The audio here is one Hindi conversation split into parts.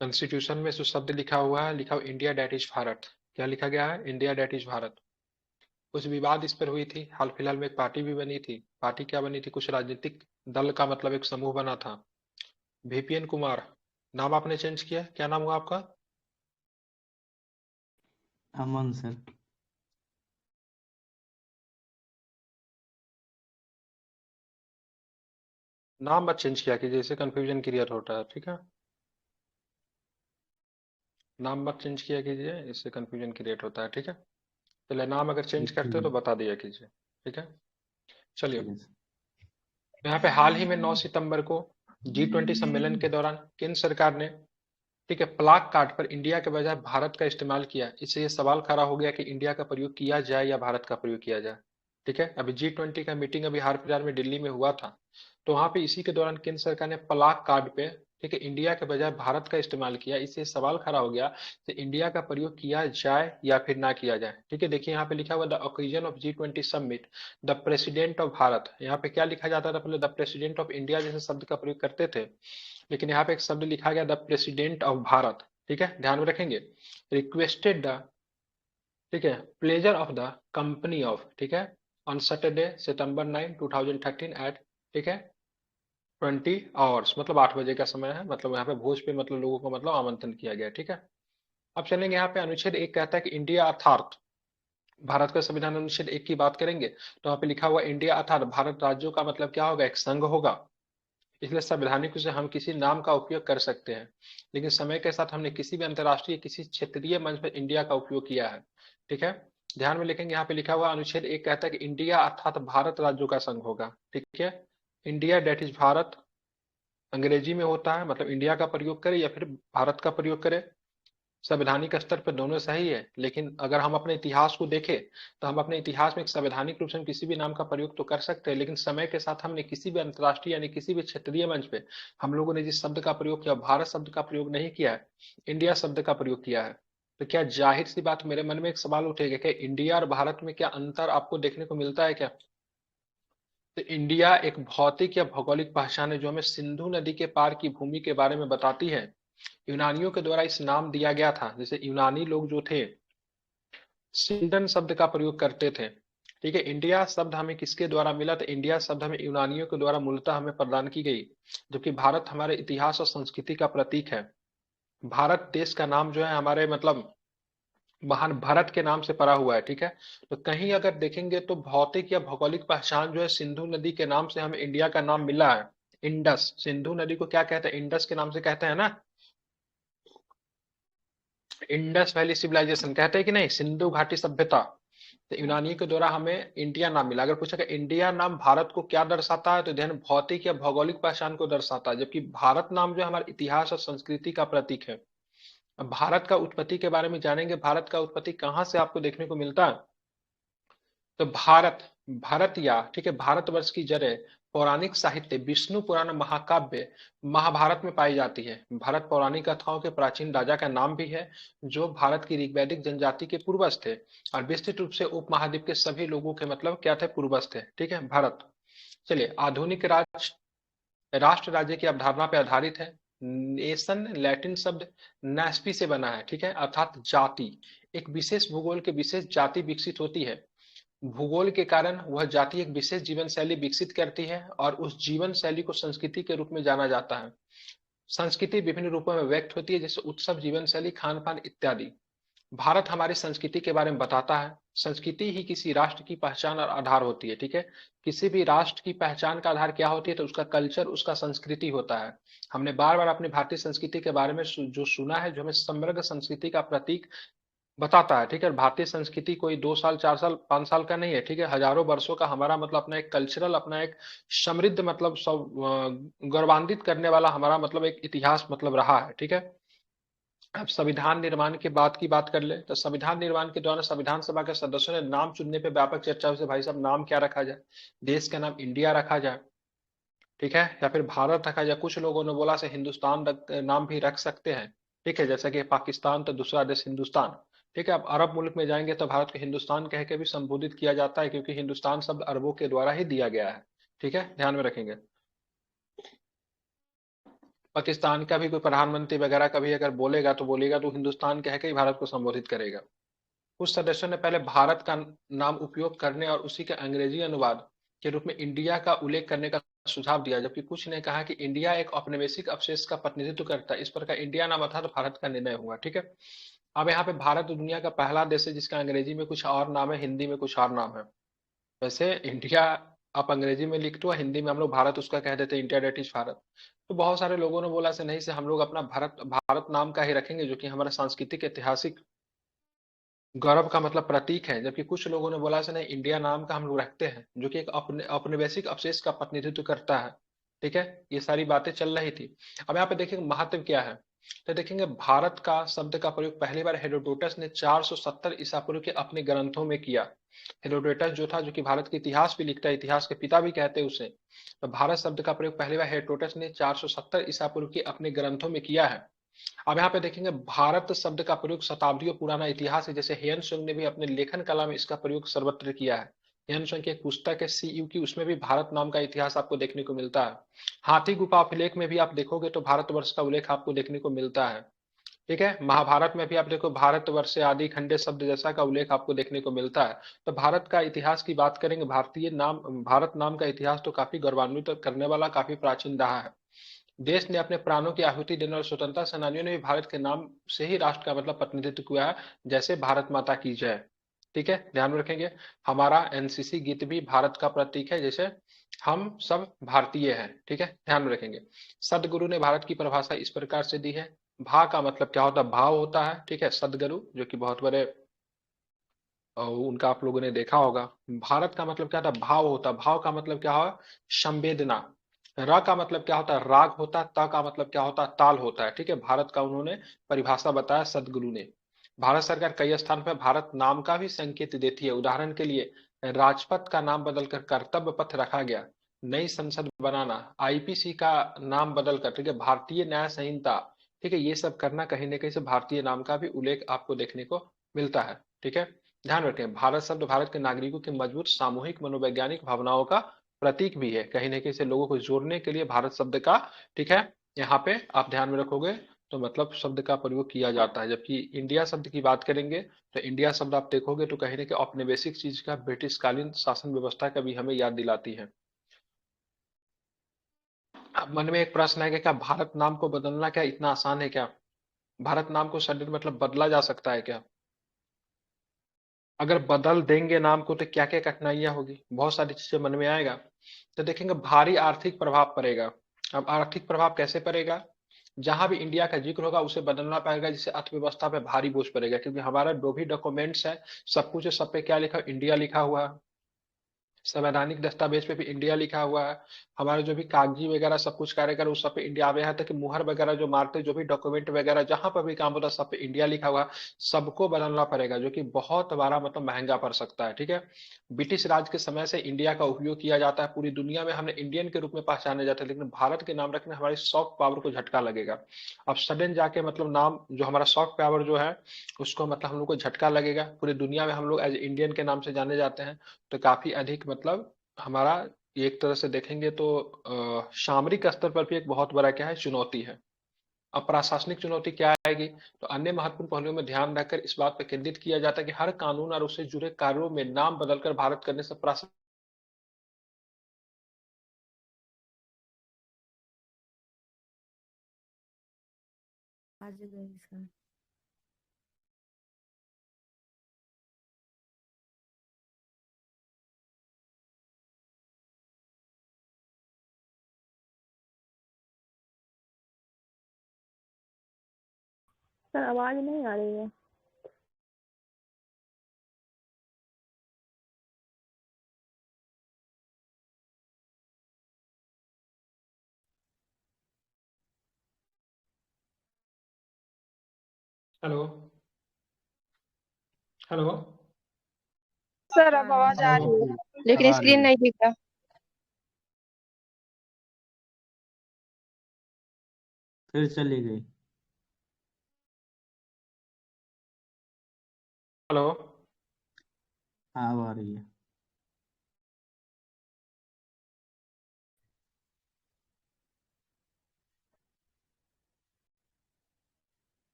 कॉन्स्टिट्यूशन में जो शब्द लिखा हुआ है, लिखा हुआ इंडिया डैट इज भारत। क्या लिखा गया है? India that is Bharat. कुछ विवाद इस पर हुई थी, हाल फिलहाल में एक पार्टी भी बनी थी। पार्टी क्या बनी थी? कुछ राजनीतिक दल का मतलब एक समूह बना था। VPN कुमार, नाम आपने चेंज किया, क्या नाम हुआ आपका? अमन सर। नाम मत चेंज किया कीजिए, इससे कंफ्यूजन क्रिएट होता है, ठीक है? नाम मत चेंज किया कीजिए, इससे कंफ्यूजन क्रिएट होता है, ठीक है? चलिए, नाम अगर चेंज ठीक करते हो है। तो बता दिया कीजिए, ठीक है? चलिए, ठीक है सर। यहाँ पे हाल ही में 9 सितंबर को G20 सम्मेलन के दौरान केंद्र सरकार ने, ठीक है, प्लाग कार्ड पर इंडिया के बजाय भारत का इस्तेमाल किया। इससे ये सवाल खड़ा हो गया कि इंडिया का प्रयोग किया जाए या भारत का प्रयोग किया जाए। ठीक है, अभी G20 का मीटिंग अभी हाल फिलहाल में दिल्ली में हुआ था। तो वहां पे इसी के दौरान केंद्र सरकार ने प्लाग कार्ड पे, ठीक है, इंडिया के बजाय भारत का इस्तेमाल किया। इससे सवाल खड़ा हो गया कि इंडिया का प्रयोग किया जाए या फिर ना किया जाए। ठीक है, देखिए यहाँ पे लिखा हुआ the occasion of G20 summit, the president of Bharat. यहाँ पे क्या लिखा जाता था पहले? द प्रेसिडेंट ऑफ इंडिया जैसे शब्द का प्रयोग करते थे, लेकिन यहाँ पे एक शब्द लिखा गया द प्रेसिडेंट ऑफ भारत। ठीक है, ध्यान में रखेंगे। रिक्वेस्टेड द, ठीक है, pleasure of the company of, ठीक है, ऑन सैटरडे September 9 2013 एट, ठीक है, 20 आवर्स, मतलब 8 बजे का समय है। मतलब यहाँ पे भोज पे मतलब लोगों को मतलब आमंत्रण किया गया। ठीक है, अब चलेंगे यहाँ पे अनुच्छेद 1 कहता है कि इंडिया अर्थात भारत का संविधान। अनुच्छेद 1 की बात करेंगे तो यहाँ पे लिखा हुआ इंडिया अर्थात भारत राज्यों का मतलब क्या होगा? एक संघ होगा। इसलिए संवैधानिक रूप से हम किसी नाम का उपयोग कर सकते हैं, लेकिन समय के साथ हमने किसी भी अंतर्राष्ट्रीय किसी क्षेत्रीय मंच पर इंडिया का उपयोग किया है। ठीक है, ध्यान में लिखेंगे, यहाँ पे लिखा हुआ अनुच्छेद 1 कहता है कि इंडिया अर्थात भारत राज्यों का संघ होगा। ठीक है, इंडिया डेट इज भारत अंग्रेजी में होता है, मतलब इंडिया का प्रयोग करे या फिर भारत का प्रयोग करे, संवैधानिक स्तर पर दोनों सही है। लेकिन अगर हम अपने इतिहास को देखें तो हम अपने इतिहास में एक संवैधानिक रूप से हम किसी भी नाम का प्रयोग तो कर सकते हैं, लेकिन समय के साथ हमने किसी भी अंतर्राष्ट्रीय यानी किसी भी क्षेत्रीय मंच पे हम लोगों ने जिस शब्द का प्रयोग किया, भारत शब्द का प्रयोग नहीं किया है, इंडिया शब्द का प्रयोग किया है। तो क्या जाहिर सी बात मेरे मन में एक सवाल उठेगा कि इंडिया और भारत में क्या अंतर आपको देखने को मिलता है क्या? तो इंडिया एक भौतिक या भौगोलिक पहचान है जो हमें सिंधु नदी के पार की भूमि के बारे में बताती है। यूनानियों के द्वारा इस नाम दिया गया था। जैसे यूनानी लोग जो थे, सिंडन शब्द का प्रयोग करते थे। ठीक है, इंडिया शब्द हमें किसके द्वारा मिला? तो इंडिया शब्द हमें यूनानियों के द्वारा मूलतः हमें प्रदान की गई, जबकि भारत हमारे इतिहास और संस्कृति का प्रतीक है। भारत देश का नाम जो है हमारे मतलब महान भरत के नाम से पड़ा हुआ है। ठीक है, तो कहीं अगर देखेंगे तो भौतिक या भौगोलिक पहचान जो है सिंधु नदी के नाम से हमें इंडिया का नाम मिला है। इंडस, सिंधु नदी को क्या कहते हैं? इंडस के नाम से कहते हैं ना। इंडस वैली सिविलाइजेशन कहते हैं कि नहीं, सिंधु घाटी सभ्यता। तो यूनानियों के द्वारा हमें इंडिया नाम मिला। अगर पूछा कि इंडिया नाम भारत को क्या दर्शाता है, तो ध्यान भौतिक या भौगोलिक पहचान को दर्शाता है, जबकि भारत नाम जो है हमारे इतिहास और संस्कृति का प्रतीक है। अब भारत का उत्पत्ति के बारे में जानेंगे, भारत का उत्पत्ति कहाँ से आपको देखने को मिलता है? तो भारत, भारत या, ठीक है, भारतवर्ष की जड़ें पौराणिक साहित्य विष्णु पुराण महाकाव्य महाभारत में पाई जाती है। भारत पौराणिक कथाओं के प्राचीन राजा का नाम भी है, जो भारत की ऋग्वैदिक जनजाति के पूर्वज थे, और विस्तृत रूप से उपमहाद्वीप के सभी लोगों के मतलब क्या थे? पूर्वज थे। ठीक है, भारत। चलिए, आधुनिक राष्ट्र राज्य की अवधारणा पर आधारित है। नेशन लैटिन शब्द नेस्पी से बना है, ठीक है, अर्थात जाति। एक विशेष भूगोल के विशेष जाति विकसित होती है। भूगोल के कारण वह जाति एक विशेष जीवन शैली विकसित करती है और उस जीवन शैली को संस्कृति के रूप में जाना जाता है। संस्कृति विभिन्न रूपों में व्यक्त होती है, जैसे उत्सव, जीवन शैली, खान पान इत्यादि। भारत हमारी संस्कृति के बारे में बताता है। संस्कृति ही किसी राष्ट्र की पहचान और आधार होती है। ठीक है, किसी भी राष्ट्र की पहचान का आधार क्या होती है? तो उसका कल्चर, उसका संस्कृति होता है। हमने बार बार अपनी भारतीय संस्कृति के बारे में जो सुना है, जो हमें समृद्ध संस्कृति का प्रतीक बताता है। ठीक है, भारतीय संस्कृति कोई 2 साल 4 साल 5 साल का नहीं है। ठीक है, हजारों वर्षों का हमारा मतलब अपना एक कल्चरल, अपना एक समृद्ध मतलब सब गौरवान्वित करने वाला हमारा मतलब एक इतिहास मतलब रहा है। ठीक है, अब संविधान निर्माण के बाद की बात कर ले तो संविधान निर्माण के दौरान संविधान सभा के सदस्यों ने नाम चुनने पे व्यापक चर्चा हुई से भाई साहब नाम क्या रखा जाए? देश का नाम इंडिया रखा जाए, ठीक है, या फिर भारत रखा जाए। कुछ लोगों ने बोला से हिंदुस्तान नाम भी रख सकते हैं। ठीक है, जैसा कि पाकिस्तान तो दूसरा देश हिंदुस्तान। ठीक है, अब अरब मुल्क में जाएंगे तो भारत को हिंदुस्तान कह के भी संबोधित किया जाता है, क्योंकि हिंदुस्तान शब्द अरबों के द्वारा ही दिया गया है। ठीक है, ध्यान में रखेंगे। पाकिस्तान का भी कोई प्रधानमंत्री वगैरह कभी अगर बोलेगा तो हिंदुस्तान कह के ही भारत को संबोधित करेगा। कुछ सदस्यों ने पहले भारत का नाम उपयोग करने और उसी के अंग्रेजी अनुवाद के रूप में इंडिया का उल्लेख करने का सुझाव दिया, जबकि कुछ ने कहा कि इंडिया एक औपनिवेशिक अवशेष का प्रतिनिधित्व करता है। इस प्रकार इंडिया नाम अर्थात भारत का निर्णय हुआ। ठीक है। अब यहाँ पे भारत दुनिया का पहला देश है जिसका अंग्रेजी में कुछ और नाम है, हिंदी में कुछ और नाम है। वैसे इंडिया आप अंग्रेजी में लिख दो, हिंदी में हम लोग भारत उसका कह देते हैं, इंडिया डेट इज भारत। तो बहुत सारे लोगों ने बोला से नहीं से हम लोग अपना भारत भारत नाम का ही रखेंगे, जो कि हमारा सांस्कृतिक ऐतिहासिक गौरव का मतलब प्रतीक है। जबकि कुछ लोगों ने बोला से नहीं, इंडिया नाम का हम लोग रखते हैं, जो कि एक औपनिवेशिक अवशेष का प्रतिनिधित्व करता है। ठीक है। ये सारी बातें चल रही थी। अब यहाँ पे देखिए महत्व क्या है। तो देखेंगे भारत का शब्द का प्रयोग पहली बार हेरोडोटस ने 470 ईसा पूर्व के अपने ग्रंथों में किया। हेरोडोटस जो था, जो कि भारत के इतिहास भी लिखता है, इतिहास के पिता भी कहते हैं उसे। तो भारत शब्द का प्रयोग पहली बार हेरोडोटस ने 470 ईसा पूर्व के अपने ग्रंथों में किया है। अब यहाँ पे देखेंगे भारत शब्द का प्रयोग शताब्दियों पुराना इतिहास है। जैसे हेयन संग ने भी अपने लेखन कला में इसका प्रयोग सर्वत्र किया है। हेयन संग की एक पुस्तक है सी यू की, उसमें भी भारत नाम का इतिहास आपको देखने को मिलता है। हाथी गुफा अभिलेख में भी आप देखोगे तो भारतवर्ष का उल्लेख आपको देखने को मिलता है। ठीक है। महाभारत में भी आप देखो भारतवर्ष से आदि खंडे शब्द जैसा का उल्लेख आपको देखने को मिलता है। तो भारत का इतिहास की बात करेंगे, भारतीय नाम भारत नाम का इतिहास तो काफी गौरवान्वित करने वाला, काफी प्राचीन रहा है। देश ने अपने प्राणों की आहुति देने और स्वतंत्रता सेनानियों ने भी भारत के नाम से ही राष्ट्र का मतलब प्रतिनिधित्व किया है, जैसे भारत माता की जय। ठीक है, ध्यान में रखेंगे। हमारा एनसीसी गीत भी भारत का प्रतीक है, जैसे हम सब भारतीय हैं। ठीक है, ध्यान में रखेंगे। सदगुरु ने भारत की परिभाषा इस प्रकार से दी है। भा का मतलब क्या होता है, भाव होता है। ठीक है, सदगुरु जो कि बहुत बड़े उनका आप लोगों ने देखा होगा। भारत का मतलब क्या था, भाव होता। भाव का मतलब क्या हुआ, संवेदना। र का मतलब क्या होता है, राग होता है। त का मतलब क्या होता है, ताल होता है। ठीक है, भारत का उन्होंने परिभाषा बताया सदगुरु ने। भारत सरकार कई स्थान पर भारत नाम का भी संकेत देती है। उदाहरण के लिए राजपथ का नाम बदलकर कर्तव्य पथ रखा गया। नई संसद बनाना, आईपीसी का नाम बदलकर, ठीक है, भारतीय न्याय संहिता। ठीक है, ये सब करना कहीं ना कहीं से भारतीय नाम का भी उल्लेख आपको देखने को मिलता है। ठीक है, ध्यान रखें भारत शब्द भारत के नागरिकों की मजबूत सामूहिक मनोवैज्ञानिक भावनाओं का प्रतीक भी है। कहीं ना कहीं से लोगों को जोड़ने के लिए भारत शब्द का, ठीक है, यहाँ पे आप ध्यान में रखोगे तो मतलब शब्द का प्रयोग किया जाता है। जबकि इंडिया शब्द की बात करेंगे तो इंडिया शब्द आप देखोगे तो कहीं ना कहीं औपनिवेशिक चीज का, ब्रिटिश कालीन शासन व्यवस्था का भी हमें याद दिलाती है। अब मन में एक प्रश्न है कि क्या भारत नाम को बदलना क्या इतना आसान है क्या? भारत नाम को सडन मतलब बदला जा सकता है क्या? अगर बदल देंगे नाम को तो क्या क्या कठिनाइयां होगी, बहुत सारी चीजें मन में आएगा। तो देखेंगे भारी आर्थिक प्रभाव पड़ेगा। अब आर्थिक प्रभाव कैसे पड़ेगा, जहां भी इंडिया का जिक्र होगा उसे बदलना पड़ेगा, जिससे अर्थव्यवस्था पे भारी बोझ पड़ेगा। क्योंकि हमारा जो भी डॉक्यूमेंट्स है, सब कुछ है, सब पे क्या लिखा, इंडिया लिखा हुआ है। संवैधानिक दस्तावेज पे भी इंडिया लिखा हुआ है। हमारे जो भी कागजी वगैरह सब कुछ कार्यकर उस सब पे इंडिया। अब यहाँ तक कि मुहर वगैरह जो मारते, जो भी डॉक्यूमेंट वगैरह जहां पर भी काम होता है, सब पे इंडिया लिखा हुआ है। सबको बदलना पड़ेगा, जो कि बहुत बड़ा मतलब महंगा पड़ सकता है। ठीक है, ब्रिटिश राज के समय से इंडिया का उपयोग किया जाता है। पूरी दुनिया में हमने इंडियन के रूप में पहचाने जाते हैं, लेकिन भारत के नाम रखने हमारी सॉफ्ट पावर को झटका लगेगा। अब सडन जाके मतलब नाम जो हमारा सॉफ्ट पावर जो है उसको मतलब हम लोग को झटका लगेगा। पूरी दुनिया में हम लोग एज इंडियन के नाम से जाने जाते हैं। तो काफी अधिक मतलब हमारा, एक तरह से देखेंगे तो सामरिक स्तर पर भी एक बहुत बड़ा क्या है, चुनौती है। अब प्रशासनिक चुनौती क्या आएगी, तो अन्य महत्वपूर्ण पहलुओं में ध्यान रखकर इस बात पर केंद्रित किया जाता है कि हर कानून और उससे जुड़े कार्यों में नाम बदलकर भारत करने से प्रशासन। आज गए इसका। सर आवाज नहीं आ रही है। हेलो, हेलो, सर अब आवाज आ हेलो। रही है अब लेकिन आ रही स्क्रीन है। नहीं दिख रहा। फिर चली गई। हेलो। हाँ अब आ रही है।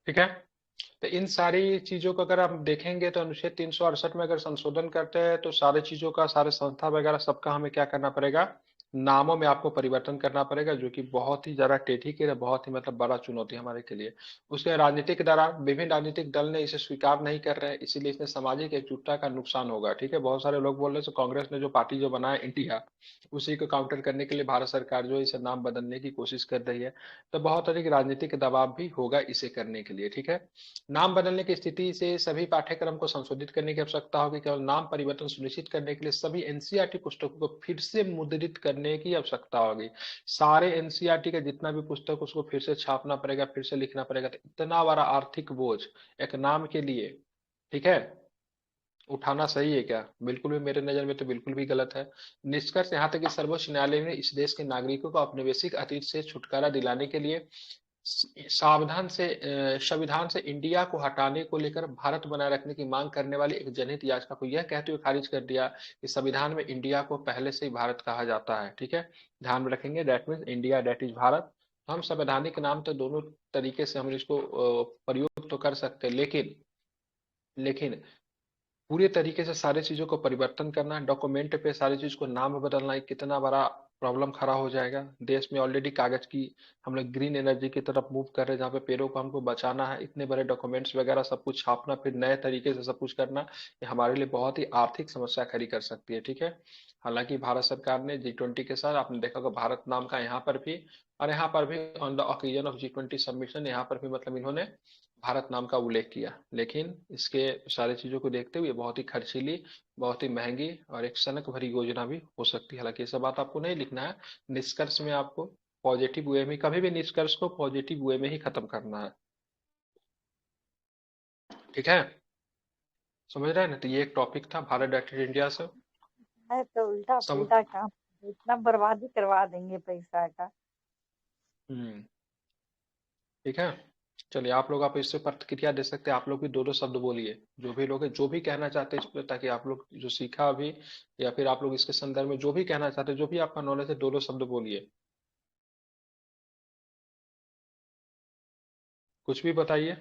ठीक है। तो इन सारी चीजों को अगर आप देखेंगे तो अनुच्छेद 368 में अगर संशोधन करते हैं तो सारे चीजों का, सारे संस्था वगैरह सबका हमें क्या करना पड़ेगा, नामों में आपको परिवर्तन करना पड़ेगा, जो कि बहुत ही ज्यादा टेढ़ी के लिए बहुत ही मतलब बड़ा चुनौती हमारे के लिए। उसके राजनीतिक दौरान विभिन्न राजनीतिक दल ने इसे स्वीकार नहीं कर रहे हैं, इसीलिए इसमें सामाजिक एकजुटता का नुकसान होगा। ठीक है, बहुत सारे लोग बोल रहे हैं कांग्रेस ने जो पार्टी जो बनाया इंडिया, उसी को काउंटर करने के लिए भारत सरकार जो है इसे नाम बदलने की कोशिश कर रही है। तो बहुत अधिक राजनीतिक दबाव भी होगा इसे करने के लिए। ठीक है, नाम बदलने की स्थिति से सभी पाठ्यक्रम को संशोधित करने की आवश्यकता होगी। केवल नाम परिवर्तन सुनिश्चित करने के लिए सभी एनसीईआरटी पुस्तकों को फिर से मुद्रित करने की आवश्यकता होगी। सारे एनसीईआरटी का जितना भी पुस्तक उसको फिर से छापना पड़ेगा, फिर से लिखना पड़ेगा। तो इतना बड़ा आर्थिक बोझ एक नाम के लिए, ठीक है, उठाना सही है क्या? बिल्कुल भी, मेरे नजर में तो बिल्कुल भी गलत है। निष्कर्ष यहाँ तक कि सर्वोच्च न्यायालय ने इस देश के नागरिकों को औपनिवेशिक अतीत से छुटकारा दिलाने के लिए संविधान से इंडिया को हटाने को लेकर भारत बनाए रखने की मांग करने वाली एक जनहित याचिका को यह कहते हुए खारिज कर दिया कि संविधान में इंडिया को पहले से ही भारत कहा जाता है। ठीक है, ध्यान में रखेंगे, that means India, that is Bharat. हम संवैधानिक नाम तो दोनों तरीके से हम इसको प्रयोग तो कर सकते हैं, लेकिन पूरे तरीके से सारी चीजों को परिवर्तन करना, डॉक्यूमेंट पे सारी चीज को नाम बदलना, एक कितना बड़ा प्रॉब्लम खड़ा हो जाएगा। देश में ऑलरेडी कागज की हम लोग ग्रीन एनर्जी की तरफ मूव कर रहे हैं, जहाँ पे पेड़ों को हमको बचाना है। इतने बड़े डॉक्यूमेंट्स वगैरह सब कुछ छापना, फिर नए तरीके से सब कुछ करना, ये हमारे लिए बहुत ही आर्थिक समस्या खड़ी कर सकती है। ठीक है, हालांकि भारत सरकार ने G20 के साथ, आपने देखा होगा भारत नाम का यहाँ पर भी, और यहाँ पर भी on the occasion of G20 submission, यहाँ पर भी मतलब इन्होंने भारत नाम का उल्लेख किया। लेकिन इसके सारी चीजों को देखते हुए बहुत ही खर्चीली, बहुत ही महंगी और एक सनक भरी योजना भी हो सकती है। हालांकि ये सब बात आपको नहीं लिखना है, निष्कर्ष में आपको पॉजिटिव वे में, कभी भी निष्कर्ष को पॉजिटिव वे में ही खत्म करना है। ठीक है, समझ रहे हैं ना? तो ये एक टॉपिक था भारत डायरेक्टेड इंडिया से। है तो उल्टा सम पुल्टा काम, इतना बर्बादी करवा देंगे पैसा का। हम्म, ठीक है, चलिए आप लोग, आप इससे प्रतिक्रिया दे सकते हैं। आप लोग भी दो दो शब्द बोलिए, जो भी लोग हैं, जो भी कहना चाहते हैं इस पर, ताकि आप लोग जो सीखा अभी, या फिर आप लोग इसके संदर्भ में जो भी कहना चाहते हैं, जो भी आपका नॉलेज है, दो दो शब्द बोलिए, कुछ भी बताइए।